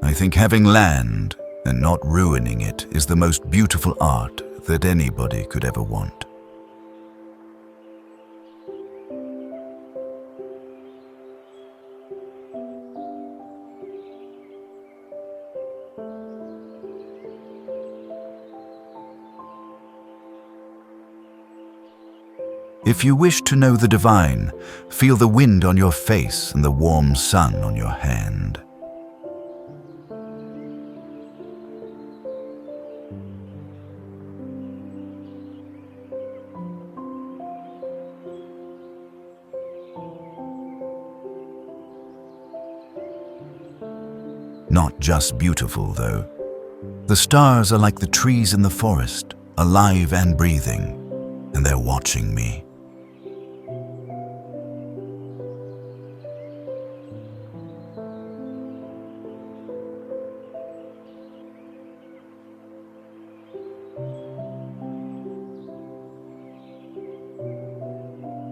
I think having land and not ruining it is the most beautiful art that anybody could ever want. If you wish to know the divine, feel the wind on your face and the warm sun on your hand. Not just beautiful, though. The stars are like the trees in the forest, alive and breathing, and they're watching me.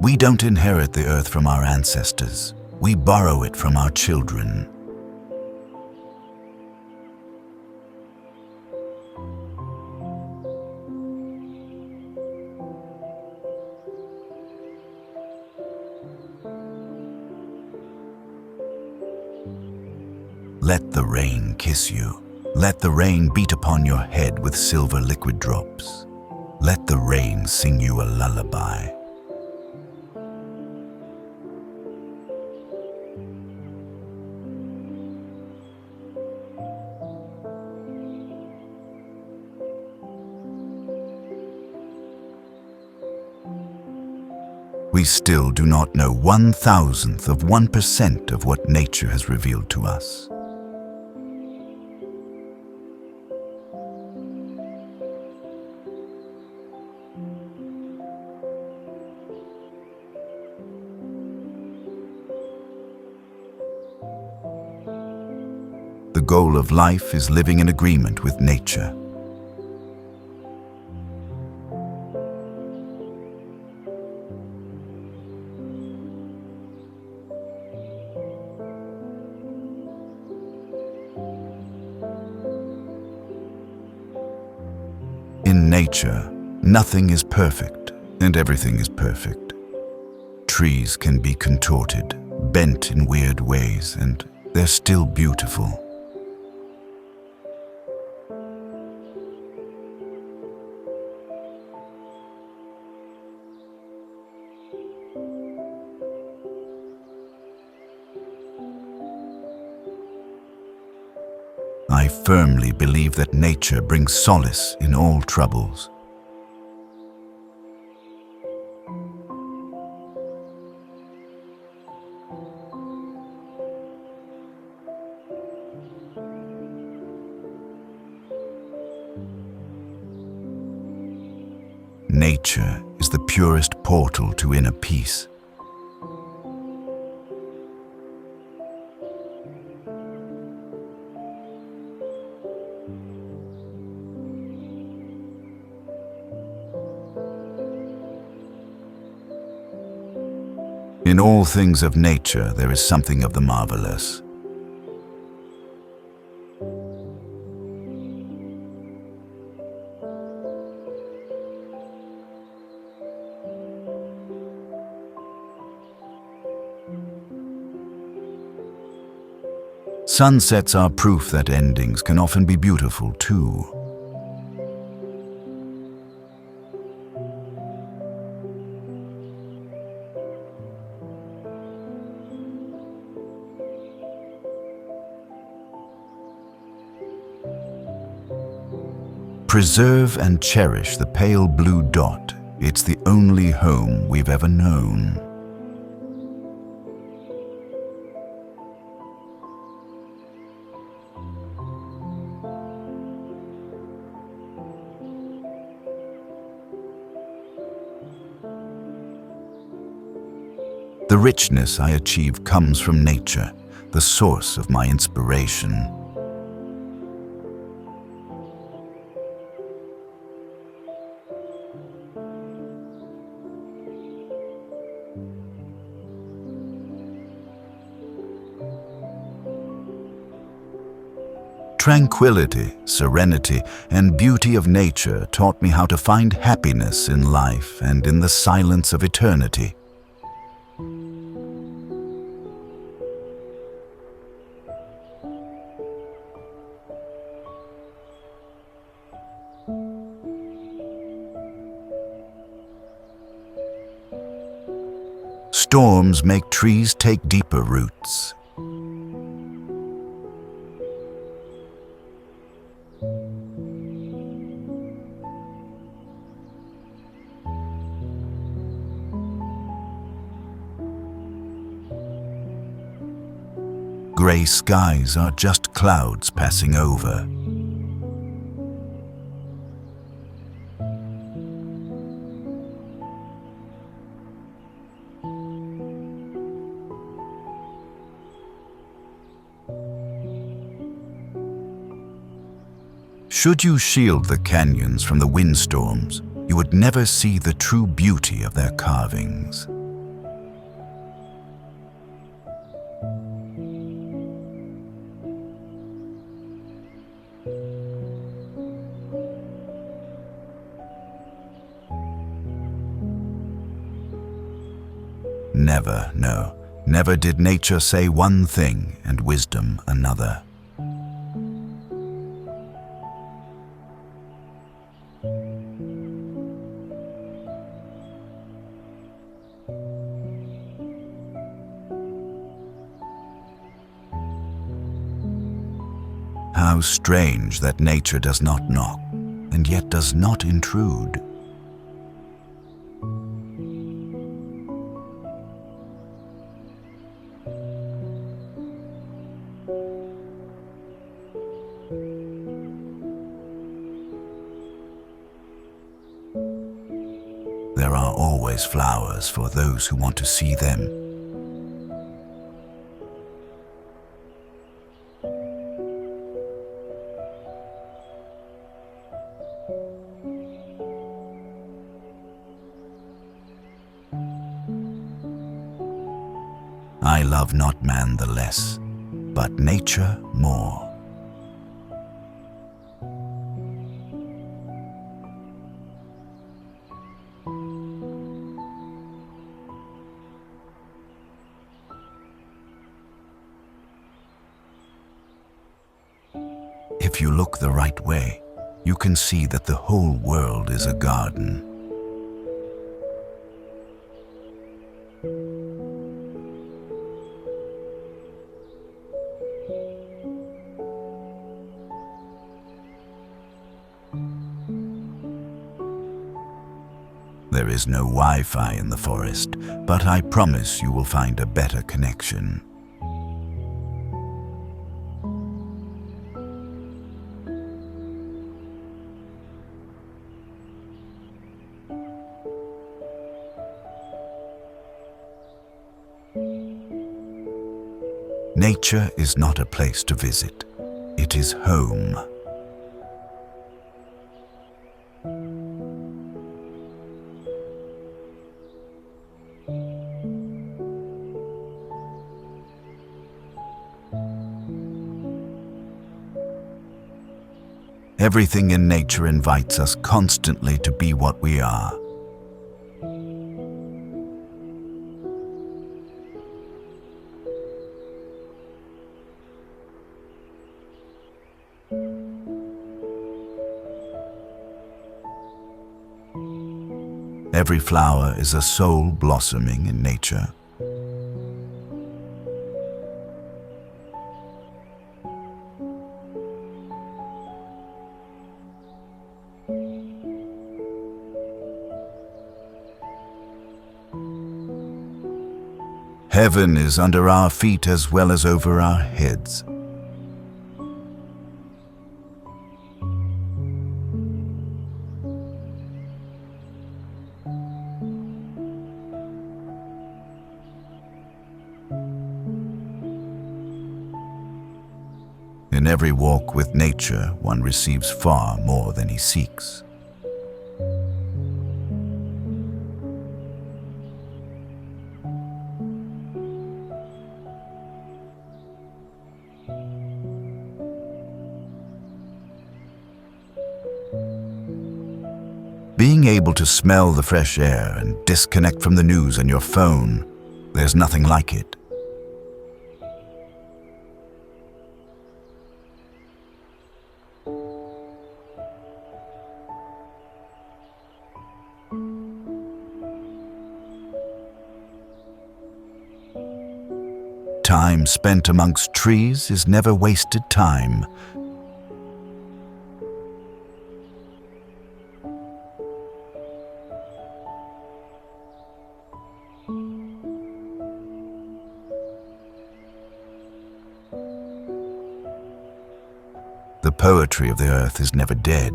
We don't inherit the earth from our ancestors. We borrow it from our children. Let the rain kiss you. Let the rain beat upon your head with silver liquid drops. Let the rain sing you a lullaby. We still do not know 1,000th of 1% of what nature has revealed to us. The goal of life is living in agreement with nature. In nature, nothing is perfect and everything is perfect. Trees can be contorted, bent in weird ways, and they're still beautiful. I firmly believe that nature brings solace in all troubles. Nature is the purest portal to inner peace. In all things of nature, there is something of the marvelous. Sunsets are proof that endings can often be beautiful too. Preserve and cherish the pale blue dot. It's the only home we've ever known. The richness I achieve comes from nature, the source of my inspiration. tranquility, serenity, and beauty of nature taught me how to find happiness in life and in the silence of eternity. Storms make trees take deeper roots. Gray skies are just clouds passing over. Should you shield the canyons from the windstorms, you would never see the true beauty of their carvings. Never, no, never did nature say one thing and wisdom another. How strange that nature does not knock, and yet does not intrude. There are always flowers for those who want to see them. I love not man the less, but nature more. If you look the right way, you can see that the whole world is a garden. There is no Wi-Fi in the forest, but I promise you will find a better connection. Nature is not a place to visit. It is home. Everything in nature invites us constantly to be what we are. Every flower is a soul blossoming in nature. Heaven is under our feet as well as over our heads. In every walk with nature, one receives far more than he seeks. Being able to smell the fresh air and disconnect from the news on your phone, there's nothing like it. Time spent amongst trees is never wasted time. The poetry of the earth is never dead.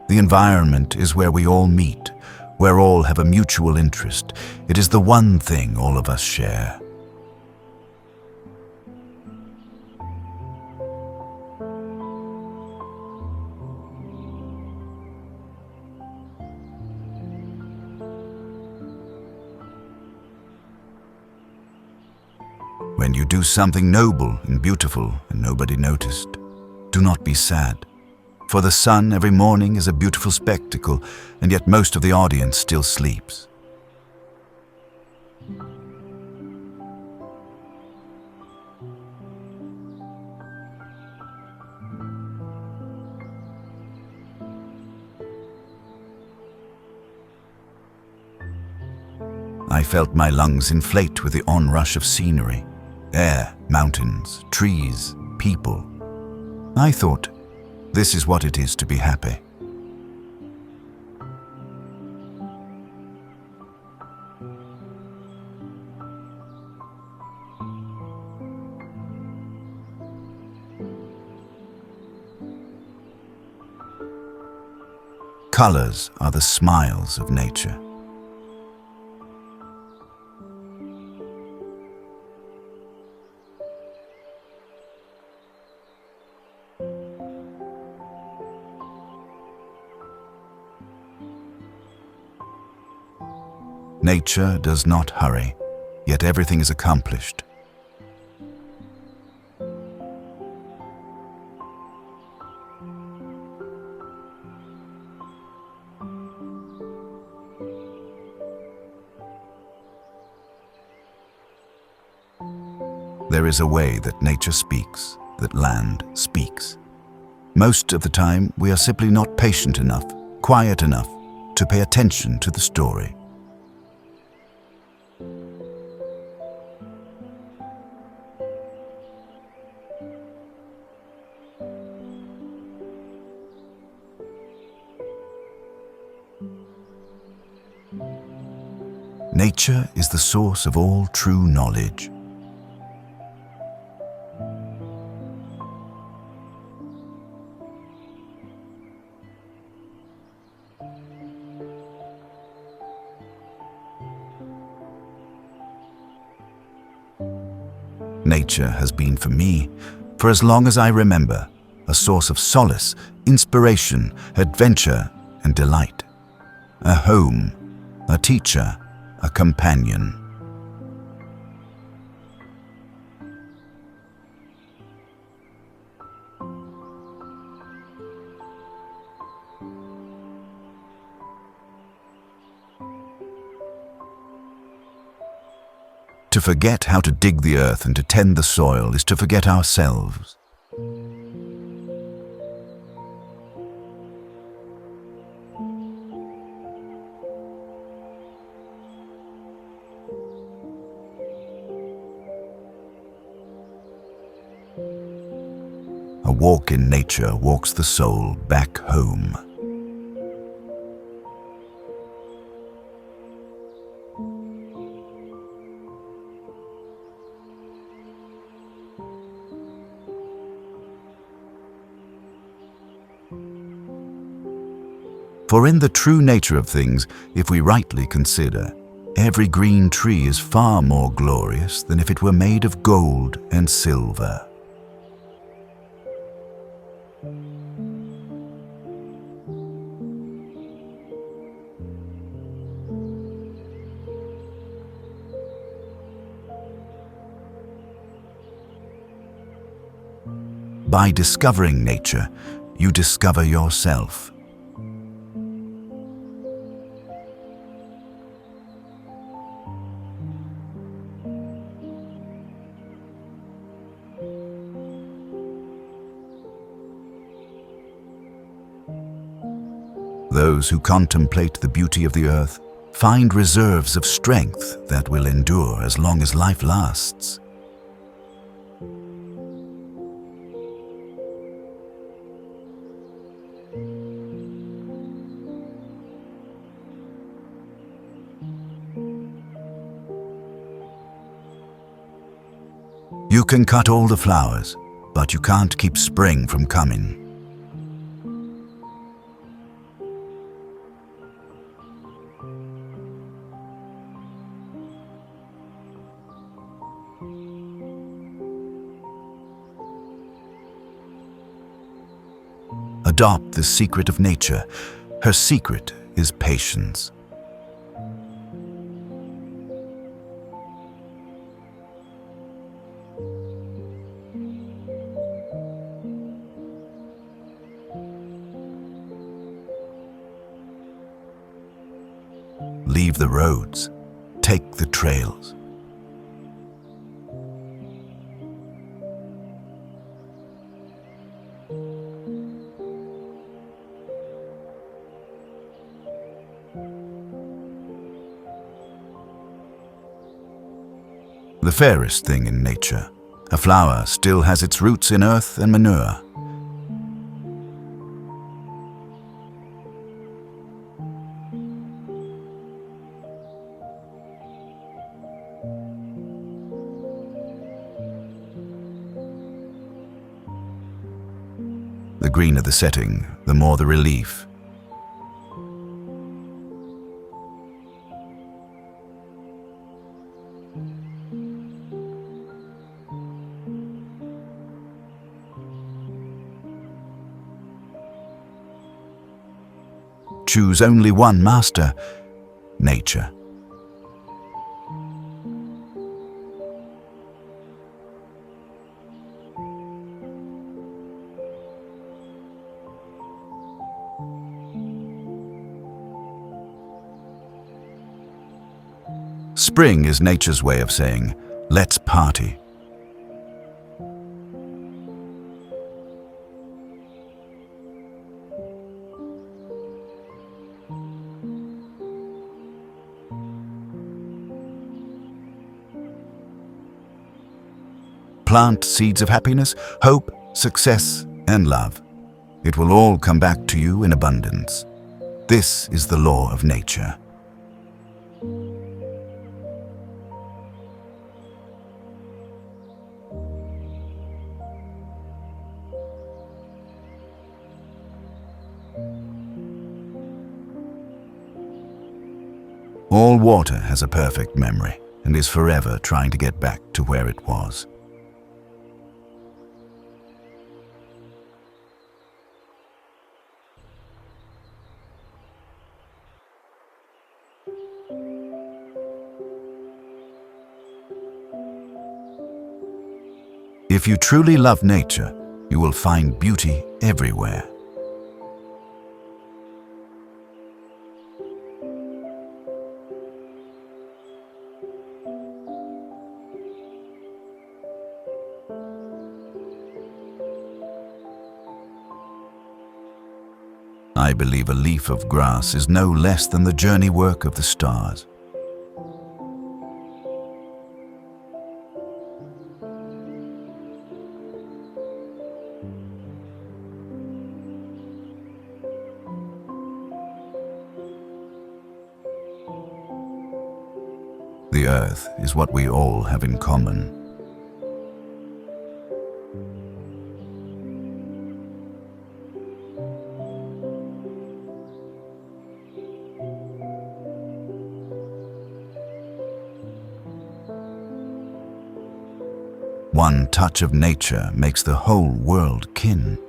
The environment is where we all meet, where all have a mutual interest. It is the one thing all of us share. When you do something noble and beautiful and nobody noticed, do not be sad. For the sun every morning is a beautiful spectacle, and yet most of the audience still sleeps. I felt my lungs inflate with the onrush of scenery. Air, mountains, trees, people. I thought, this is what it is to be happy. Colors are the smiles of nature. Nature does not hurry, yet everything is accomplished. There is a way that nature speaks, that land speaks. Most of the time, we are simply not patient enough, quiet enough to pay attention to the story. Nature is the source of all true knowledge. Nature has been for me, for as long as I remember, a source of solace, inspiration, adventure, and delight. A home, a teacher, a companion. To forget how to dig the earth and to tend the soil is to forget ourselves. A walk in nature walks the soul back home. For in the true nature of things, if we rightly consider, every green tree is far more glorious than if it were made of gold and silver. By discovering nature, you discover yourself. Those who contemplate the beauty of the earth find reserves of strength that will endure as long as life lasts. You can cut all the flowers, but you can't keep spring from coming. Adopt the secret of nature. Her secret is patience. Leave the roads, take the trails. The fairest thing in nature, a flower still has its roots in earth and manure. The greener the setting, the more the relief. Choose only one master, nature. Spring is nature's way of saying, let's party. Plant seeds of happiness, hope, success, and love. It will all come back to you in abundance. This is the law of nature. All water has a perfect memory and is forever trying to get back to where it was. If you truly love nature, you will find beauty everywhere. I believe a leaf of grass is no less than the journey work of the stars. The earth is what we all have in common. One touch of nature makes the whole world kin.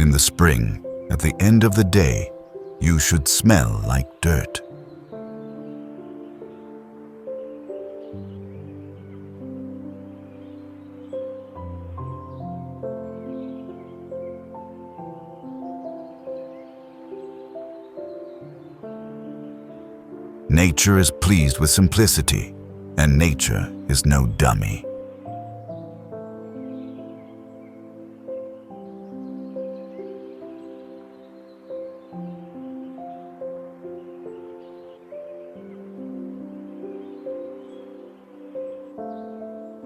In the spring, at the end of the day, you should smell like dirt. Nature is pleased with simplicity, and nature is no dummy.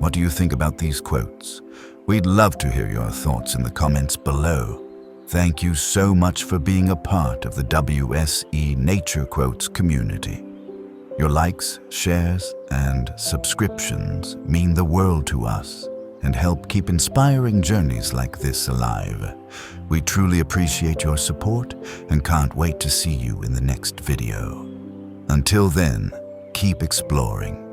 What do you think about these quotes? We'd love to hear your thoughts in the comments below. Thank you so much for being a part of the WSE Nature Quotes community. Your likes, shares, and subscriptions mean the world to us and help keep inspiring journeys like this alive. We truly appreciate your support and can't wait to see you in the next video. Until then, keep exploring.